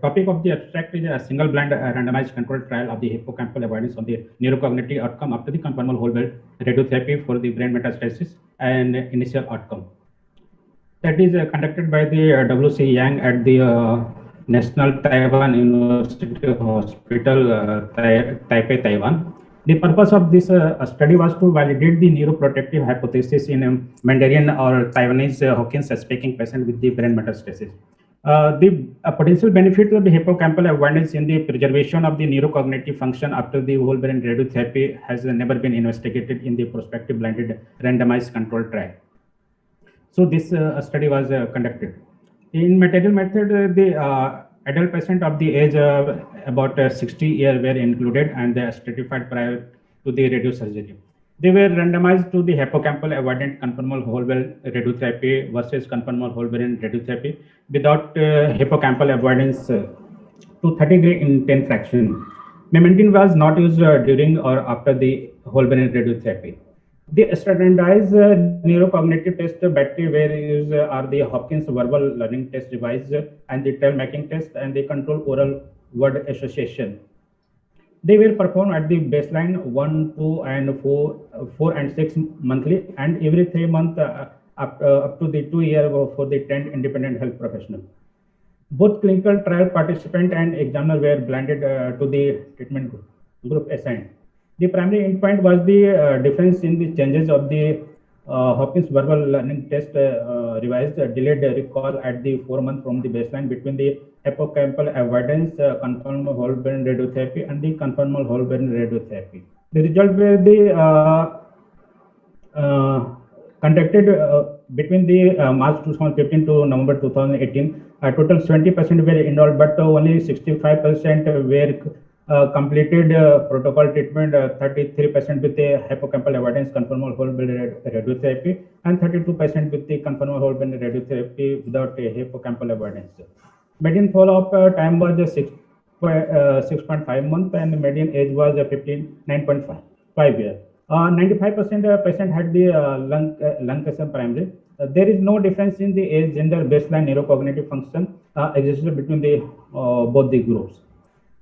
topic of the abstract is a single-blind randomized controlled trial of the hippocampal avoidance of the neurocognitive outcome after the conformal whole brain radiotherapy for the brain metastasis and initial outcome. That is conducted by the W.C. Yang at the National Taiwan University Hospital, Taipei, Taiwan. The purpose of this study was to validate the neuroprotective hypothesis in Mandarin or Taiwanese Hawkins-speaking patient with the brain metastasis. The potential benefit of the hippocampal avoidance in the preservation of the neurocognitive function after the whole brain radiotherapy has never been investigated in the prospective blinded randomized controlled trial. So this study was conducted. In material method, the adult patient of the age about 60 years were included and they are stratified prior to the radiosurgery. They were randomized to the hippocampal avoidant conformal whole brain radiotherapy versus conformal whole brain radiotherapy without hippocampal avoidance to 30-degree in 10 fraction. Memantine was not used during or after the whole brain radiotherapy. The standardized neurocognitive test battery were used are the Hopkins verbal learning test device and the trail making test and the control oral word association. They were performed at the baseline 1, 2, and 4 and 6 monthly and every 3 months up to the 2 year for the 10 independent health professional. Both clinical trial participant and examiner were blinded to the treatment group assigned. The primary endpoint was the difference in the changes of the Hopkins verbal learning test revised delayed recall at the 4 months from the baseline between the hippocampal avoidance conformal whole brain radiotherapy and the conformal whole brain radiotherapy. The result were the conducted between the March 2015 to November 2018. Total 70% were enrolled, but only 65% were completed protocol treatment, 33% with the hippocampal avoidance conformal whole brain radiotherapy and 32% with the conformal whole brain radiotherapy without a hippocampal avoidance. Median follow-up time was 6.5 months and the median age was 59.5 years. 95% patient had the lung cancer primary. There is no difference in the age, gender, baseline neurocognitive function existed between the both the groups.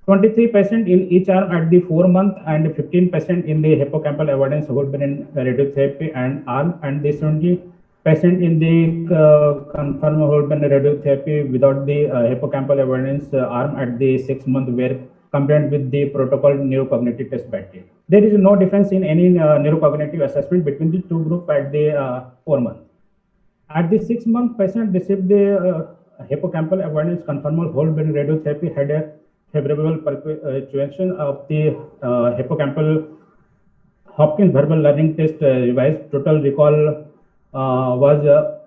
23% in each arm at the 4 month and 15% in the hippocampal avoidance whole brain radiotherapy and arm and the 70% in the conformal whole brain radiotherapy without the hippocampal avoidance arm at the 6 month were compared with the protocol neurocognitive test battery. There is no difference in any neurocognitive assessment between the two groups at the 4 month. At the 6 month, patient received the hippocampal avoidance conformal whole brain radiotherapy had a favorable perpetuation of the hippocampal Hopkins verbal learning test revised. Total recall was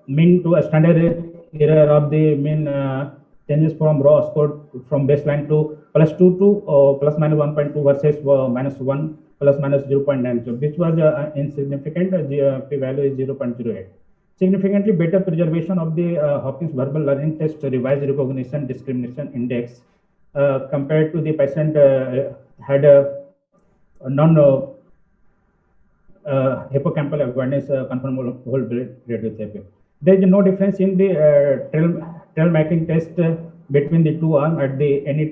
mean to a standard error of the mean changes from raw score from baseline to +2 to ±1.2 versus -1 ±0.9, which was insignificant. P value is 0.08. Significantly better preservation of the Hopkins verbal learning test revised recognition discrimination index compared to the patient had a non hippocampal avoidance conformal whole brain radiotherapy. There is no difference in the trail making test between the two arms at the any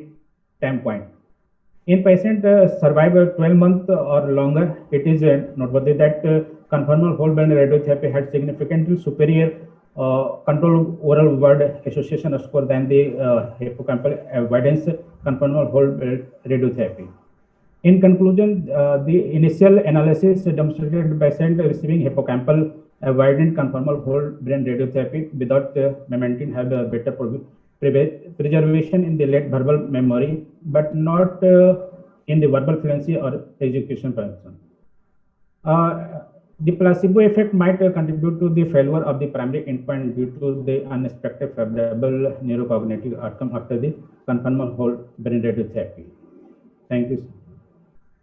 time point. In patient survive 12 months or longer, it is noteworthy that conformal whole brain radiotherapy had significantly superior control oral word association score than the hippocampal avoidance conformal whole brain radiotherapy. In conclusion, the initial analysis demonstrated patient receiving hippocampal avoidant conformal whole brain radiotherapy without memantine have a better preservation in the late verbal memory, but not in the verbal fluency or execution function. The placebo effect might contribute to the failure of the primary endpoint due to the unexpected favorable neurocognitive outcome after the conformal whole brain radiotherapy. Thank you.